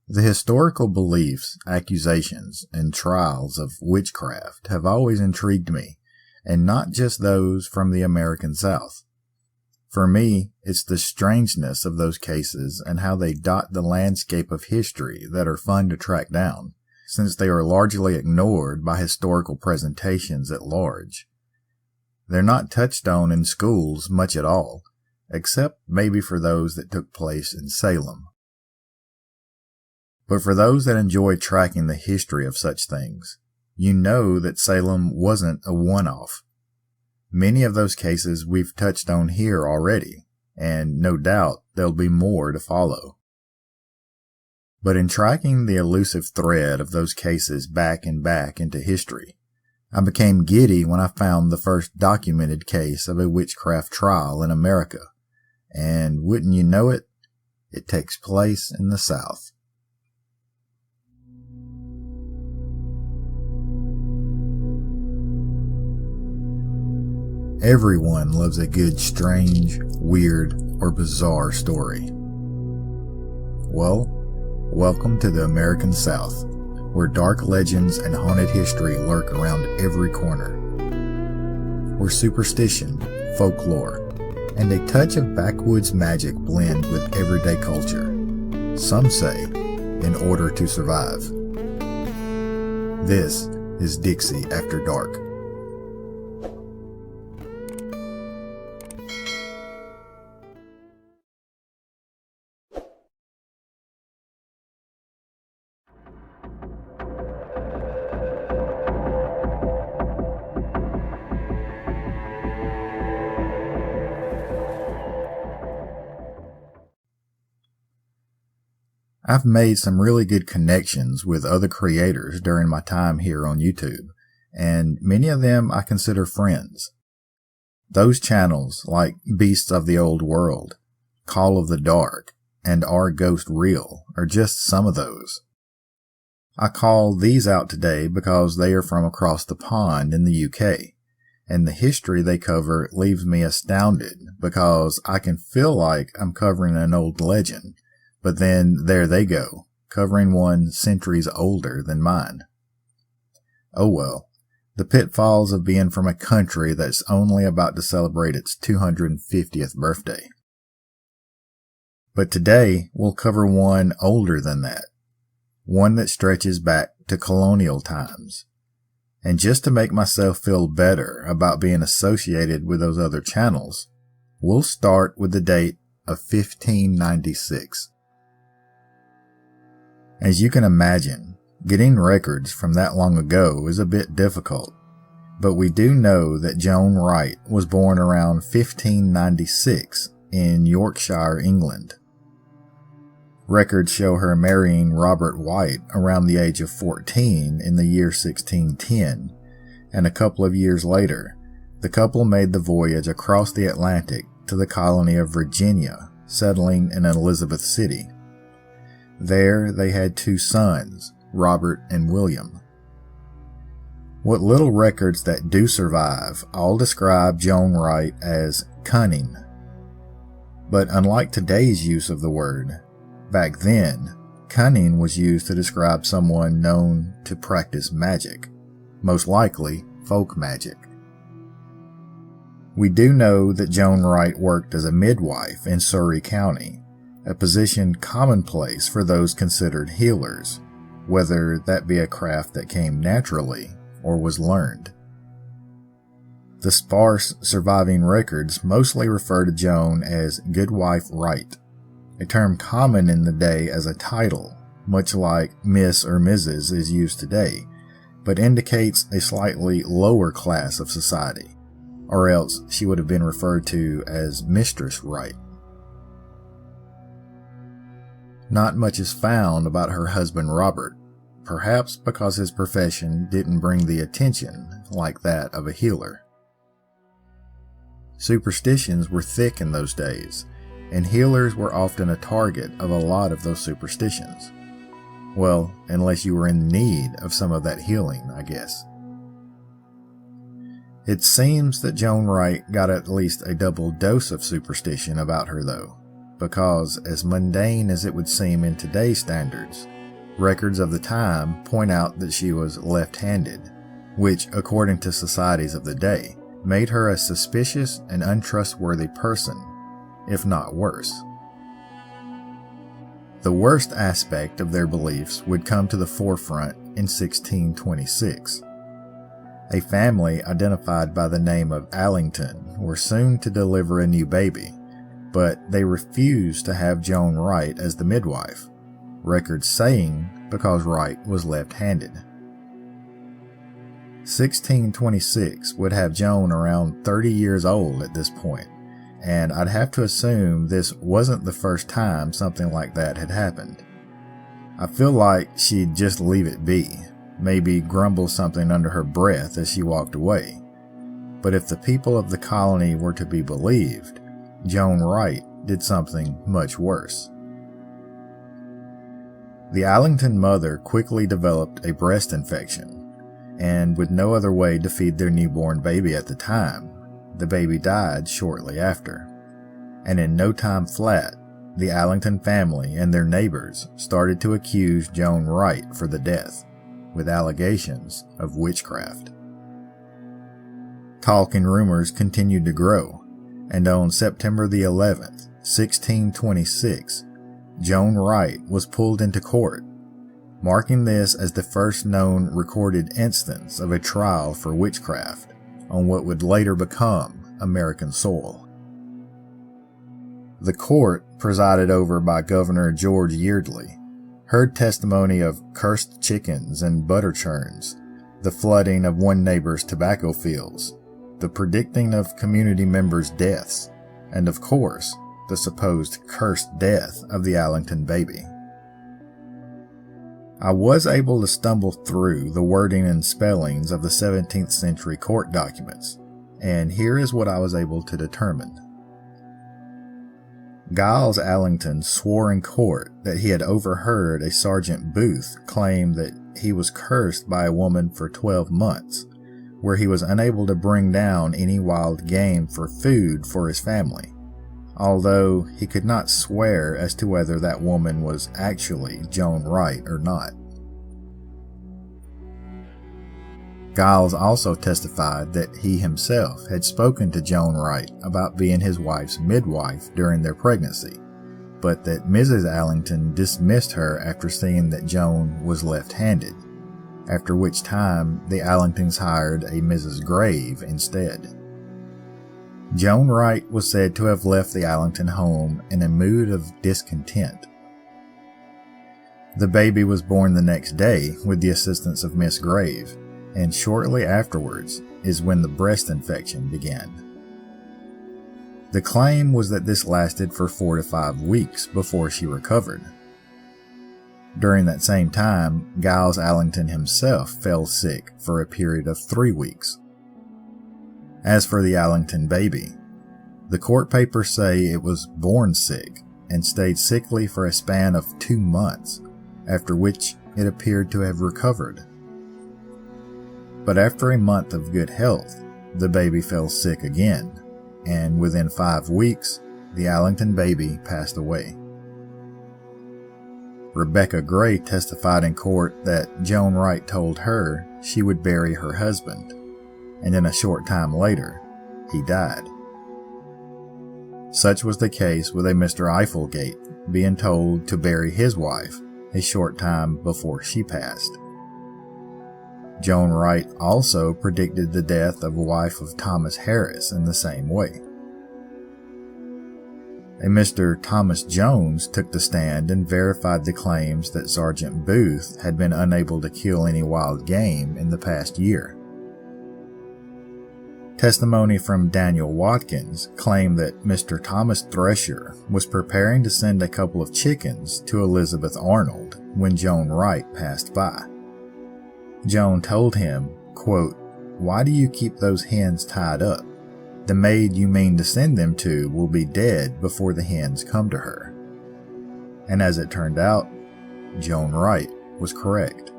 The historical beliefs, accusations, and trials of witchcraft have always intrigued me, and not just those from the American South. For me, it's the strangeness of those cases and how they dot the landscape of history that are fun to track down, since they are largely ignored by historical presentations at large. They're not touched on in schools much at all, except maybe for those that took place in Salem. But for those that enjoy tracking the history of such things, you know that Salem wasn't a one-off. Many of those cases we've touched on here already, and no doubt there'll be more to follow. But in tracking the elusive thread of those cases back and back into history, I became giddy when I found the first documented case of a witchcraft trial in America, and wouldn't you know it, it takes place in the South. Everyone loves a good, strange, weird, or bizarre story. Well, welcome to the American South, where dark legends and haunted history lurk around every corner. Where superstition, folklore, and a touch of backwoods magic blend with everyday culture. Some say, in order to survive. This is Dixie After Dark. I've made some really good connections with other creators during my time here on YouTube, and many of them I consider friends. Those channels, like Beasts of the Old World, Call of the Dark, and Are Ghosts Real, are just some of those. I call these out today because they are from across the pond in the UK, and the history they cover leaves me astounded because I can feel like I'm covering an old legend. But then there they go, covering one centuries older than mine. Oh well, the pitfalls of being from a country that's only about to celebrate its 250th birthday. But today we'll cover one older than that, one that stretches back to colonial times. And just to make myself feel better about being associated with those other channels, we'll start with the date of 1596. As you can imagine, getting records from that long ago is a bit difficult, but we do know that Joan Wright was born around 1596 in Yorkshire, England. Records show her marrying Robert White around the age of 14 in the year 1610, and a couple of years later, the couple made the voyage across the Atlantic to the colony of Virginia, settling in Elizabeth City. There they had 2 sons, Robert and William. What little records that do survive all describe Joan Wright as cunning. But unlike today's use of the word, back then, cunning was used to describe someone known to practice magic, most likely folk magic. We do know that Joan Wright worked as a midwife in Surrey County, a position commonplace for those considered healers, whether that be a craft that came naturally or was learned. The sparse surviving records mostly refer to Joan as Goodwife Wright, a term common in the day as a title, much like Miss or Mrs. is used today, but indicates a slightly lower class of society, or else she would have been referred to as Mistress Wright. Not much is found about her husband Robert, perhaps because his profession didn't bring the attention like that of a healer. Superstitions were thick in those days, and healers were often a target of a lot of those superstitions. Well, unless you were in need of some of that healing, I guess. It seems that Joan Wright got at least a double dose of superstition about her though, because as mundane as it would seem in today's standards, records of the time point out that she was left-handed, which, according to societies of the day, made her a suspicious and untrustworthy person, if not worse. The worst aspect of their beliefs would come to the forefront in 1626. A family identified by the name of Allington were soon to deliver a new baby, but they refused to have Joan Wright as the midwife, records saying because Wright was left-handed. 1626 would have Joan around 30 years old at this point, and I'd have to assume this wasn't the first time something like that had happened. I feel like she'd just leave it be, maybe grumble something under her breath as she walked away. But if the people of the colony were to be believed, Joan Wright did something much worse. The Allington mother quickly developed a breast infection, and with no other way to feed their newborn baby at the time, the baby died shortly after. And in no time flat, the Allington family and their neighbors started to accuse Joan Wright for the death, with allegations of witchcraft. Talk and rumors continued to grow, and on September the 11th, 1626, Joan Wright was pulled into court, marking this as the first known recorded instance of a trial for witchcraft on what would later become American soil. The court, presided over by Governor George Yeardley, heard testimony of cursed chickens and butter churns, the flooding of one neighbor's tobacco fields, the predicting of community members' deaths, and of course, the supposed cursed death of the Allington baby. I was able to stumble through the wording and spellings of the 17th century court documents, and here is what I was able to determine. Giles Allington swore in court that he had overheard a Sergeant Booth claim that he was cursed by a woman for 12 months, where he was unable to bring down any wild game for food for his family, although he could not swear as to whether that woman was actually Joan Wright or not. Giles also testified that he himself had spoken to Joan Wright about being his wife's midwife during their pregnancy, but that Mrs. Allington dismissed her after seeing that Joan was left-handed, after which time the Allingtons hired a Mrs. Grave instead. Joan Wright was said to have left the Allington home in a mood of discontent. The baby was born the next day with the assistance of Miss Grave, and shortly afterwards is when the breast infection began. The claim was that this lasted for 4 to 5 weeks before she recovered. During that same time, Giles Allington himself fell sick for a period of 3 weeks. As for the Allington baby, the court papers say it was born sick and stayed sickly for a span of 2 months, after which it appeared to have recovered. But after a month of good health, the baby fell sick again, and within 5 weeks, the Allington baby passed away. Rebecca Gray testified in court that Joan Wright told her she would bury her husband, and in a short time later, he died. Such was the case with a Mr. Eiffelgate being told to bury his wife a short time before she passed. Joan Wright also predicted the death of a wife of Thomas Harris in the same way. A Mr. Thomas Jones took the stand and verified the claims that Sergeant Booth had been unable to kill any wild game in the past year. Testimony from Daniel Watkins claimed that Mr. Thomas Thresher was preparing to send a couple of chickens to Elizabeth Arnold when Joan Wright passed by. Joan told him, quote, "Why do you keep those hens tied up? The maid you mean to send them to will be dead before the hens come to her." And as it turned out, Joan Wright was correct.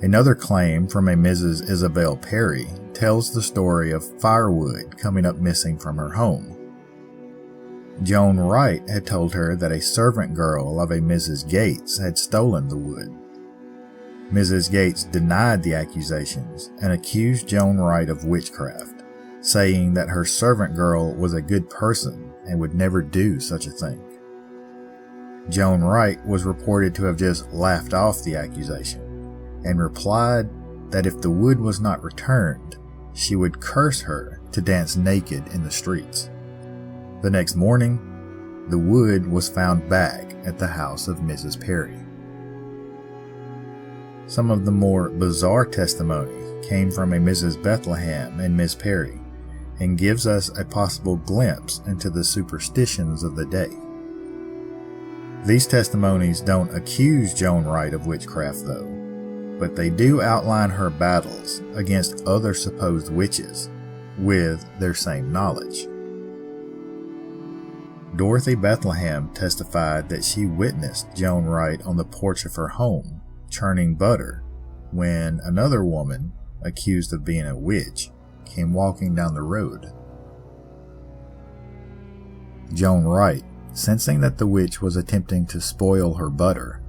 Another claim from a Mrs. Isabel Perry tells the story of firewood coming up missing from her home. Joan Wright had told her that a servant girl of a Mrs. Gates had stolen the wood. Mrs. Gates denied the accusations and accused Joan Wright of witchcraft, saying that her servant girl was a good person and would never do such a thing. Joan Wright was reported to have just laughed off the accusation and replied that if the wood was not returned, she would curse her to dance naked in the streets. The next morning, the wood was found back at the house of Mrs. Perry. Some of the more bizarre testimony came from a Mrs. Bethlehem and Miss Perry, and gives us a possible glimpse into the superstitions of the day. These testimonies don't accuse Joan Wright of witchcraft though, but they do outline her battles against other supposed witches with their same knowledge. Dorothy Bethlehem testified that she witnessed Joan Wright on the porch of her home churning butter when another woman, accused of being a witch, came walking down the road. Joan Wright, sensing that the witch was attempting to spoil her butter,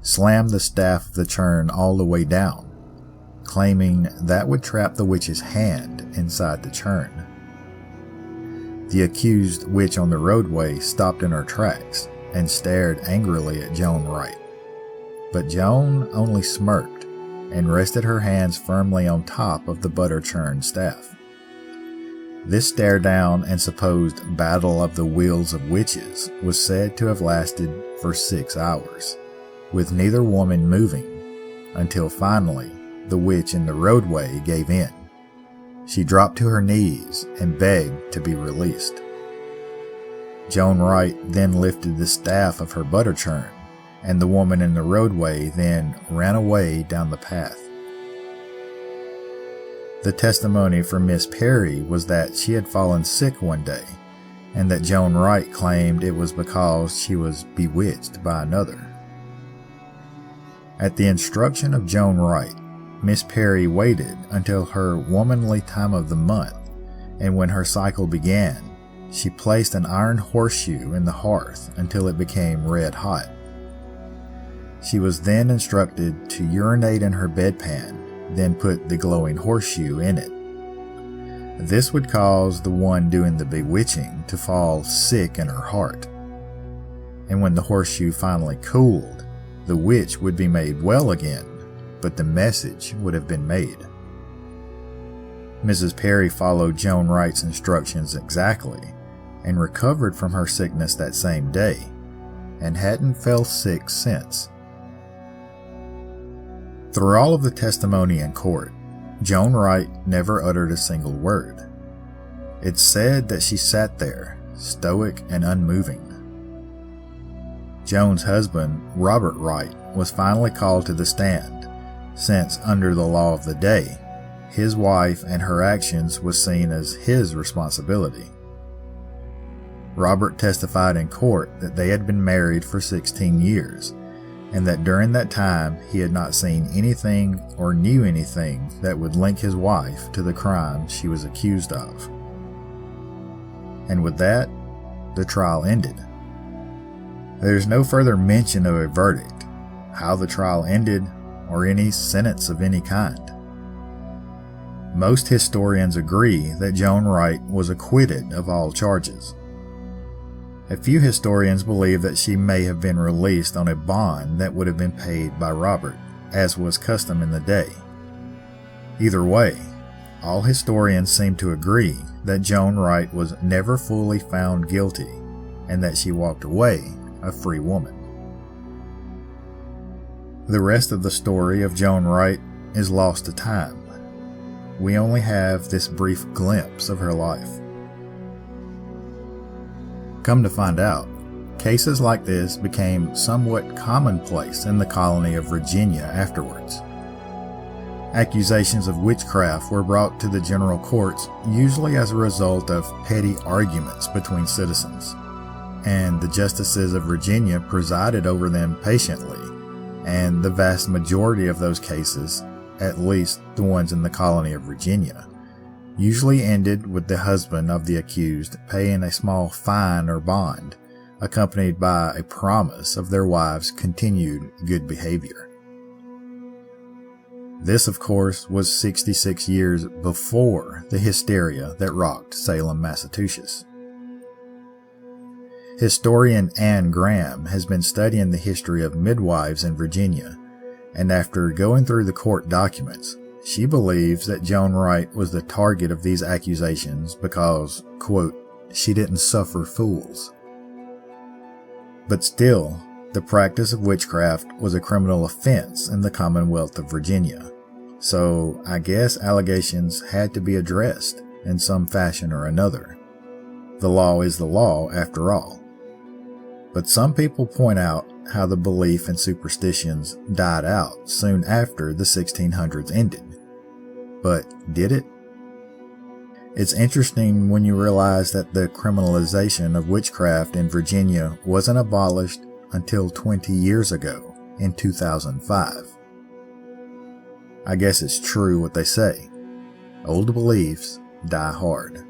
slammed the staff of the churn all the way down, claiming that would trap the witch's hand inside the churn. The accused witch on the roadway stopped in her tracks and stared angrily at Joan Wright. But Joan only smirked and rested her hands firmly on top of the butter churn staff. This stare down and supposed battle of the wills of witches was said to have lasted for 6 hours, with neither woman moving, until finally the witch in the roadway gave in. She dropped to her knees and begged to be released. Joan Wright then lifted the staff of her butter churn, and the woman in the roadway then ran away down the path. The testimony from Miss Perry was that she had fallen sick one day, and that Joan Wright claimed it was because she was bewitched by another. At the instruction of Joan Wright, Miss Perry waited until her womanly time of the month, and when her cycle began, she placed an iron horseshoe in the hearth until it became red hot. She was then instructed to urinate in her bedpan, then put the glowing horseshoe in it. This would cause the one doing the bewitching to fall sick in her heart. And when the horseshoe finally cooled, the witch would be made well again, but the message would have been made. Mrs. Perry followed Joan Wright's instructions exactly and recovered from her sickness that same day, and hadn't fell sick since. Through all of the testimony in court, Joan Wright never uttered a single word. It's said that she sat there, stoic and unmoving. Joan's husband, Robert Wright, was finally called to the stand, since under the law of the day, his wife and her actions was seen as his responsibility. Robert testified in court that they had been married for 16 years, and that during that time he had not seen anything or knew anything that would link his wife to the crime she was accused of. And with that, the trial ended. There's no further mention of a verdict, how the trial ended, or any sentence of any kind. Most historians agree that Joan Wright was acquitted of all charges. A few historians believe that she may have been released on a bond that would have been paid by Robert, as was custom in the day. Either way, all historians seem to agree that Joan Wright was never fully found guilty, and that she walked away a free woman. The rest of the story of Joan Wright is lost to time. We only have this brief glimpse of her life. Come to find out, cases like this became somewhat commonplace in the colony of Virginia afterwards. Accusations of witchcraft were brought to the general courts usually as a result of petty arguments between citizens, and the justices of Virginia presided over them patiently, and the vast majority of those cases, at least the ones in the colony of Virginia, usually ended with the husband of the accused paying a small fine or bond, accompanied by a promise of their wives' continued good behavior. This, of course, was 66 years before the hysteria that rocked Salem, Massachusetts. Historian Anne Graham has been studying the history of midwives in Virginia, and after going through the court documents, she believes that Joan Wright was the target of these accusations because, quote, she didn't suffer fools. But still, the practice of witchcraft was a criminal offense in the Commonwealth of Virginia, so I guess allegations had to be addressed in some fashion or another. The law is the law, after all. But some people point out how the belief in superstitions died out soon after the 1600s ended. But did it? It's interesting when you realize that the criminalization of witchcraft in Virginia wasn't abolished until 20 years ago, in 2005. I guess it's true what they say. Old beliefs die hard.